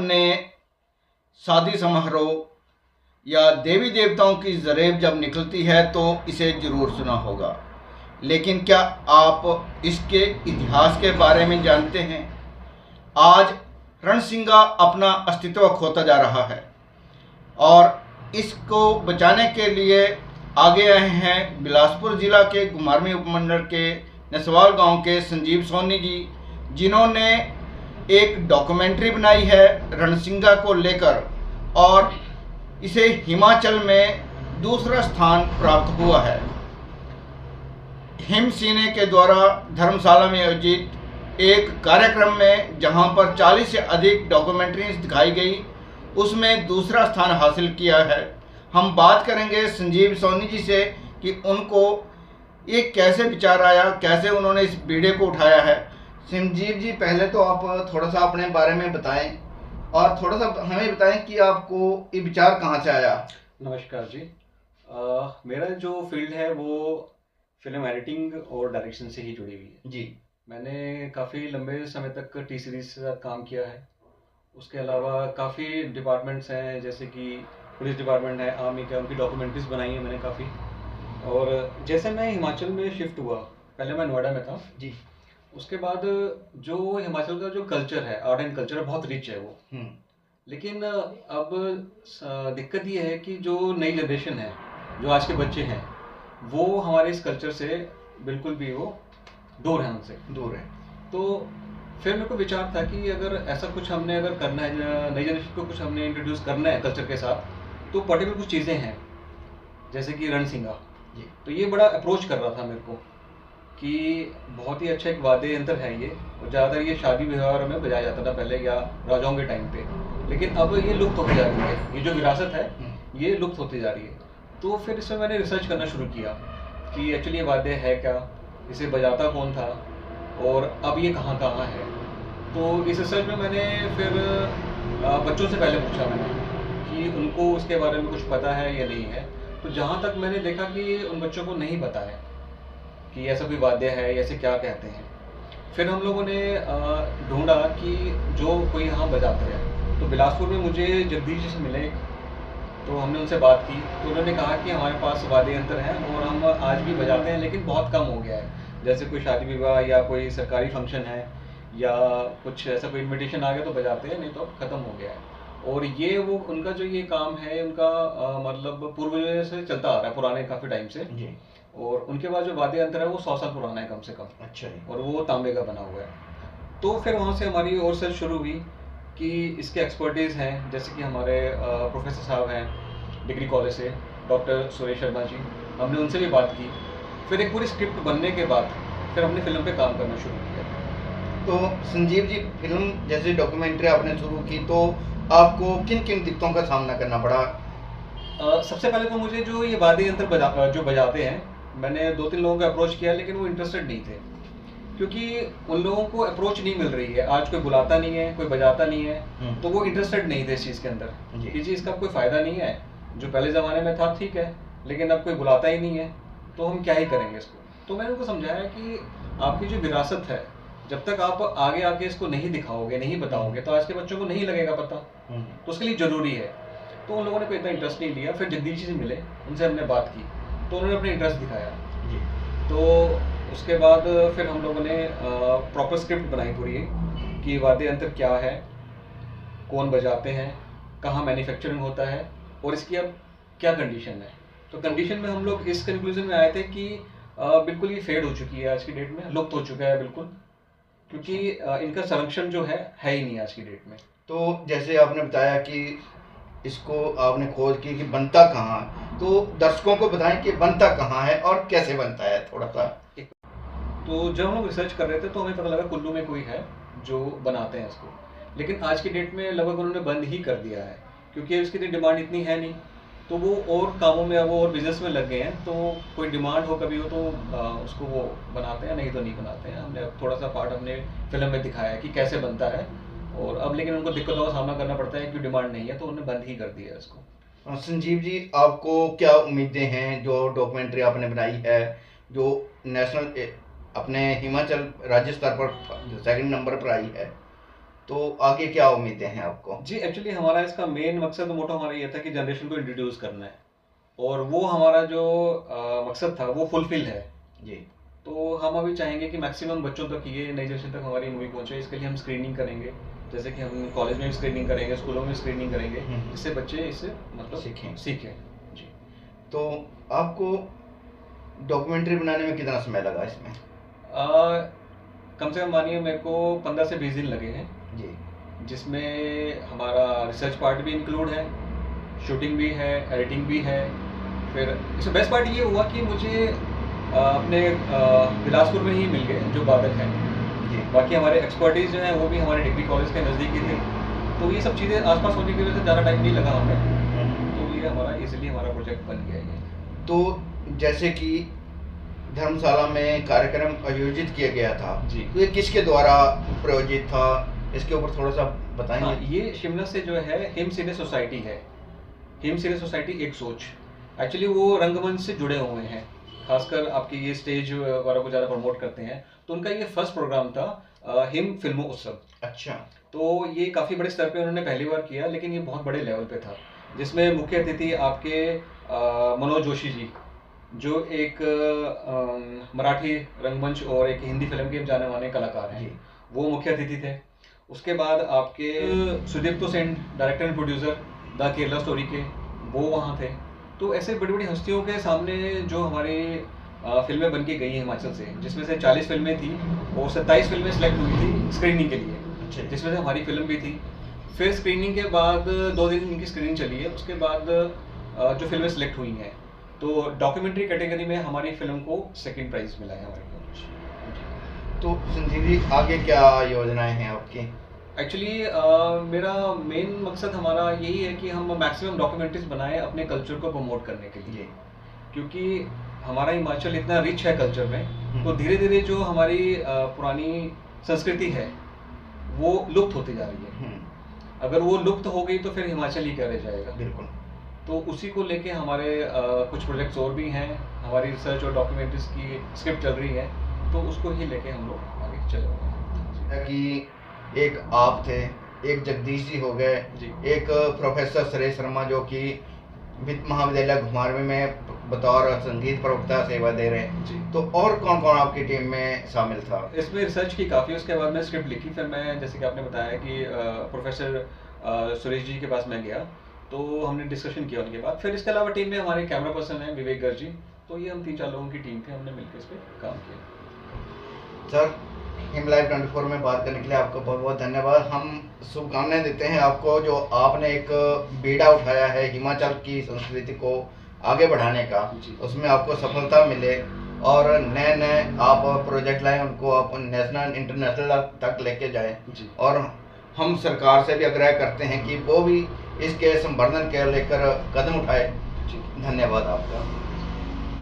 आपने शादी समारोह या देवी देवताओं की ज़रेब जब निकलती है तो इसे ज़रूर सुना होगा, लेकिन क्या आप इसके इतिहास के बारे में जानते हैं? आज रणसिंगा अपना अस्तित्व खोता जा रहा है और इसको बचाने के लिए आगे आए हैं बिलासपुर ज़िला के घुमारवीं उपमंडल के नसवाल गांव के संजीव सोनी जी, जिन्होंने एक डॉक्यूमेंट्री बनाई है रणसिंगा को लेकर और इसे हिमाचल में दूसरा स्थान प्राप्त हुआ है। हिम सेना के द्वारा धर्मशाला में आयोजित एक कार्यक्रम में जहां पर 40 से अधिक डॉक्यूमेंट्रीज दिखाई गई, उसमें दूसरा स्थान हासिल किया है। हम बात करेंगे संजीव सोनी जी से कि उनको ये कैसे विचार आया, कैसे उन्होंने इस वीडियो को उठाया है। संजीव जी, पहले तो आप थोड़ा सा अपने बारे में बताएं और थोड़ा सा हमें बताएं कि आपको ये विचार कहाँ से आया। नमस्कार जी। मेरा जो फील्ड है वो फिल्म एडिटिंग और डायरेक्शन से ही जुड़ी हुई है जी। मैंने काफ़ी लंबे समय तक टी सीरीज के साथ काम किया है। उसके अलावा काफ़ी डिपार्टमेंट्स हैं, जैसे कि पुलिस डिपार्टमेंट है, आर्मी का, उनकी डॉक्यूमेंट्रीज बनाई है मैंने काफ़ी। और जैसे मैं हिमाचल में शिफ्ट हुआ, पहले मैं नोएडा में था जी। उसके बाद जो हिमाचल का जो कल्चर है, आर्ट एंड कल्चर बहुत रिच है वो। लेकिन अब दिक्कत ये है कि जो नई जनरेशन है, जो आज के बच्चे हैं, वो हमारे इस कल्चर से बिल्कुल भी वो दूर है, उनसे दूर है। तो फिर मेरे को विचार था कि अगर ऐसा कुछ हमने अगर करना है, नई जनरेशन को कुछ हमने इंट्रोड्यूस करना है कल्चर के साथ, तो पर्टिकुलर कुछ चीज़ें हैं जैसे कि रणसिंगा। तो ये बड़ा अप्रोच कर रहा था मेरे को कि बहुत ही अच्छा एक वाद्य यंत्र है ये, और ज़्यादातर ये शादी विवाह में बजाया जाता था पहले या राजाओं के टाइम पे, लेकिन अब ये लुप्त होती जा रही है। ये जो विरासत है ये लुप्त होती जा रही है। तो फिर इसमें मैंने रिसर्च करना शुरू किया कि एक्चुअली ये वाद्य है क्या, इसे बजाता कौन था और अब ये कहाँ कहाँ है। तो इस रिसर्च में मैंने फिर बच्चों से पहले पूछा मैंने कि उनको उसके बारे में कुछ पता है या नहीं है। तो जहाँ तक मैंने देखा कि उन बच्चों को नहीं पता है कि ऐसा कोई वाद्य है, ऐसे क्या कहते हैं। फिर हम लोगों ने ढूंढा कि जो कोई यहाँ बजाते हैं, तो बिलासपुर में मुझे जगदीश जी से मिले, तो हमने उनसे बात की। तो उन्होंने कहा कि हमारे पास वाद्य यंत्र हैं और हम आज भी बजाते हैं, लेकिन बहुत कम हो गया है। जैसे कोई शादी विवाह या कोई सरकारी फंक्शन है या कुछ ऐसा कोई इन्विटेशन आ गया तो बजाते हैं, नहीं तो अब ख़त्म हो गया है। और ये वो उनका जो ये काम है, उनका मतलब पूर्वजों से चलता आ रहा है, पुराने काफ़ी टाइम से जी। और उनके बाद जो वाद्य यंत्र है वो 100 साल पुराना है कम से कम। अच्छा। और वो तांबे का बना हुआ है। तो फिर वहाँ से हमारी और सर्च शुरू हुई कि इसके एक्सपर्टीज़ हैं, जैसे कि हमारे प्रोफेसर साहब हैं डिग्री कॉलेज से, डॉक्टर सुरेश शर्मा जी, हमने उनसे भी बात की। फिर एक पूरी स्क्रिप्ट बनने के बाद फिर हमने फिल्म पे काम करना शुरू किया। तो संजीव जी, फिल्म जैसे डॉक्यूमेंट्री आपने शुरू की तो आपको किन किन दिक्कतों का सामना करना पड़ा? सबसे पहले तो मुझे जो ये वाद्य यंत्र जो बजाते हैं, मैंने 2-3 लोगों को अप्रोच किया, लेकिन वो इंटरेस्टेड नहीं थे, क्योंकि उन लोगों को अप्रोच नहीं मिल रही है। आज कोई बुलाता नहीं है, कोई बजाता नहीं है, तो वो इंटरेस्टेड नहीं थे इस चीज़ के अंदर। इस चीज़ का कोई फ़ायदा नहीं है, जो पहले ज़माने में था ठीक है, लेकिन अब कोई बुलाता ही नहीं है, तो हम क्या ही करेंगे इसको। तो मैंने उनको समझाया कि आपकी जो विरासत है, जब तक आप आगे आके इसको नहीं दिखाओगे, नहीं बताओगे, तो आज के बच्चों को नहीं लगेगा पता, तो उसके लिए ज़रूरी है। तो उन लोगों ने कोई इतना इंटरेस्ट नहीं लिया। फिर जगदीश जी से मिले, उनसे हमने बात की, तो उन्होंने अपने इंटरेस्ट दिखाया जी। तो उसके बाद फिर हम लोगों ने प्रॉपर स्क्रिप्ट बनाई पूरी कि वाद्य यंत्र क्या है, कौन बजाते हैं, कहाँ मैन्युफैक्चरिंग होता है और इसकी अब क्या कंडीशन है। तो कंडीशन में हम लोग इस कंक्लूजन में आए थे कि बिल्कुल ये फेड हो चुकी है, आज की डेट में लुप्त हो चुका है बिल्कुल, क्योंकि इनका संरक्षण जो है ही नहीं आज की डेट में। तो जैसे आपने बताया कि इसको आपने खोज की कि बनता कहाँ, तो दर्शकों को बताएं कि बनता कहाँ है और कैसे बनता है थोड़ा सा। तो जब हम लोग रिसर्च कर रहे थे तो हमें पता लगा कुल्लू में कोई है जो बनाते हैं इसको, लेकिन आज की डेट में लगभग उन्होंने बंद ही कर दिया है, क्योंकि उसकी डिमांड इतनी है नहीं। तो वो और कामों में, वो और बिजनेस में लग गए हैं, तो कोई डिमांड हो कभी हो तो उसको वो बनाते हैं, नहीं तो नहीं बनाते हैं। हमने थोड़ा सा पार्ट अपने फिल्म में दिखाया है कि कैसे बनता है, और अब लेकिन उनको दिक्कतों का सामना करना पड़ता है क्योंकि डिमांड नहीं है, तो उन्होंने बंद ही कर दिया है इसको। संजीव जी, आपको क्या उम्मीदें हैं जो डॉक्यूमेंट्री आपने बनाई है, जो नेशनल अपने हिमाचल राज्य स्तर पर 2nd नंबर पर आई है, तो आगे क्या उम्मीदें हैं आपको? जी एक्चुअली हमारा इसका मेन मकसद मोटो हमारा ये था कि जनरेशन को इंट्रोड्यूस करना है, और वो हमारा जो मकसद था वो फुलफिल है जी। तो हम अभी चाहेंगे कि मैक्सिमम बच्चों तक ये नई जनरेशन तक हमारी मूवी पहुंचे। इसके लिए हम स्क्रीनिंग करेंगे, जैसे कि हम कॉलेज में भी स्क्रीनिंग करेंगे, स्कूलों में स्क्रीनिंग करेंगे, जिससे बच्चे इससे मतलब सीखें। जी। तो आपको डॉक्यूमेंट्री बनाने में कितना समय लगा इसमें? कम से कम मानिए मेरे को 15 से 20 दिन लगे हैं जी, जिसमें हमारा रिसर्च पार्ट भी इंक्लूड है, शूटिंग भी है, एडिटिंग भी है। फिर इसमें बेस्ट पार्ट ये हुआ कि मुझे अपने बिलासपुर में ही मिल गए जो बादक हैं। बाकी हमारे एक्सपर्टीज जो हैं वो भी हमारे डिग्री कॉलेज के नज़दीक ही थे, तो ये सब चीज़ें आसपास होने की वजह से ज़्यादा टाइम नहीं लगा हमें, तो ये हमारा इजीली हमारा प्रोजेक्ट बन गया है। तो जैसे कि धर्मशाला में कार्यक्रम आयोजित किया गया था जी, तो ये किसके द्वारा प्रायोजित था, इसके ऊपर थोड़ा सा बताएंगे? हाँ, ये शिमला से जो है हिम सिने सोसाइटी है, हिम सिने सोसाइटी एक सोच, एक्चुअली वो रंगमंच से जुड़े हुए हैं, खासकर आपके ये स्टेज वगैरह को ज़्यादा प्रमोट करते हैं, तो उनका ये फर्स्ट प्रोग्राम था हिम फिल्मों उत्सव। अच्छा। तो ये काफ़ी बड़े स्तर पे उन्होंने पहली बार किया, लेकिन ये बहुत बड़े लेवल पे था, जिसमें मुख्य अतिथि आपके मनोज जोशी जी, जो एक मराठी रंगमंच और एक हिंदी फिल्म के जाने माने कलाकार हैं, वो मुख्य अतिथि थे। उसके बाद आपके Sudipto Sen, director and producer the Kerala story के, वो वहाँ थे। तो ऐसे बड़ी बड़ी हस्तियों के सामने जो हमारी फिल्में बन के गई हैं हिमाचल से, जिसमें से 40 फिल्में थी और 27 फिल्में सेलेक्ट हुई थी स्क्रीनिंग के लिए, जिसमें से हमारी फिल्म भी थी। फिर स्क्रीनिंग के बाद 2 दिन इनकी स्क्रीनिंग चली है, उसके बाद जो फिल्में सेलेक्ट हुई हैं, तो डॉक्यूमेंट्री कैटेगरी में हमारी फिल्म को 2nd प्राइज़ मिला है हमारे को। तो संजीव जी आगे क्या योजनाएं हैं आपकी? एक्चुअली मेरा मेन मकसद हमारा यही है कि हम मैक्सिमम डॉक्यूमेंट्रीज बनाएं अपने कल्चर को प्रमोट करने के लिए, क्योंकि हमारा हिमाचल इतना रिच है कल्चर में, तो धीरे धीरे जो हमारी पुरानी संस्कृति है वो लुप्त होती जा रही है। अगर वो लुप्त हो गई तो फिर हिमाचल ही क्या रह जाएगा। बिल्कुल। तो उसी को लेके हमारे कुछ प्रोजेक्ट्स और भी हैं, हमारी रिसर्च और डॉक्यूमेंट्रीज की स्क्रिप्ट चल रही है, तो उसको ही लेके हम लोग आगे चले हुए हैं। कि एक आप थे, एक जगदीश जी हो गए, एक प्रोफेसर सुरेश शर्मा जो कि वित्त महाविद्यालय घुमारवीं में बतौर संगीत प्रवक्ता सेवा दे रहे हैं, तो और कौन कौन आपकी टीम में शामिल था? इसमें रिसर्च की काफ़ी, उसके बाद मैं स्क्रिप्ट लिखी, फिर मैं जैसे कि आपने बताया कि प्रोफेसर सुरेश जी के पास मैं गया, तो हमने डिस्कशन किया उनके बाद। फिर इसके अलावा टीम में हमारे कैमरा पर्सन हैं विवेक गर्ग जी, तो ये हम 3-4 लोगों की टीम थी, हमने मिलकर इस पर काम किया। सर हिम लाइव 24 में बात करने के लिए आपका बहुत बहुत धन्यवाद। हम शुभकामनाएं देते हैं आपको, जो आपने एक बीड़ा उठाया है हिमाचल की संस्कृति को आगे बढ़ाने का, उसमें आपको सफलता मिले और नए नए आप प्रोजेक्ट लाएं, उनको आप नेशनल इंटरनेशनल तक लेके जाएं। और हम सरकार से भी आग्रह करते हैं कि वो भी इसके संवर्धन के लेकर कदम उठाए। धन्यवाद आपका।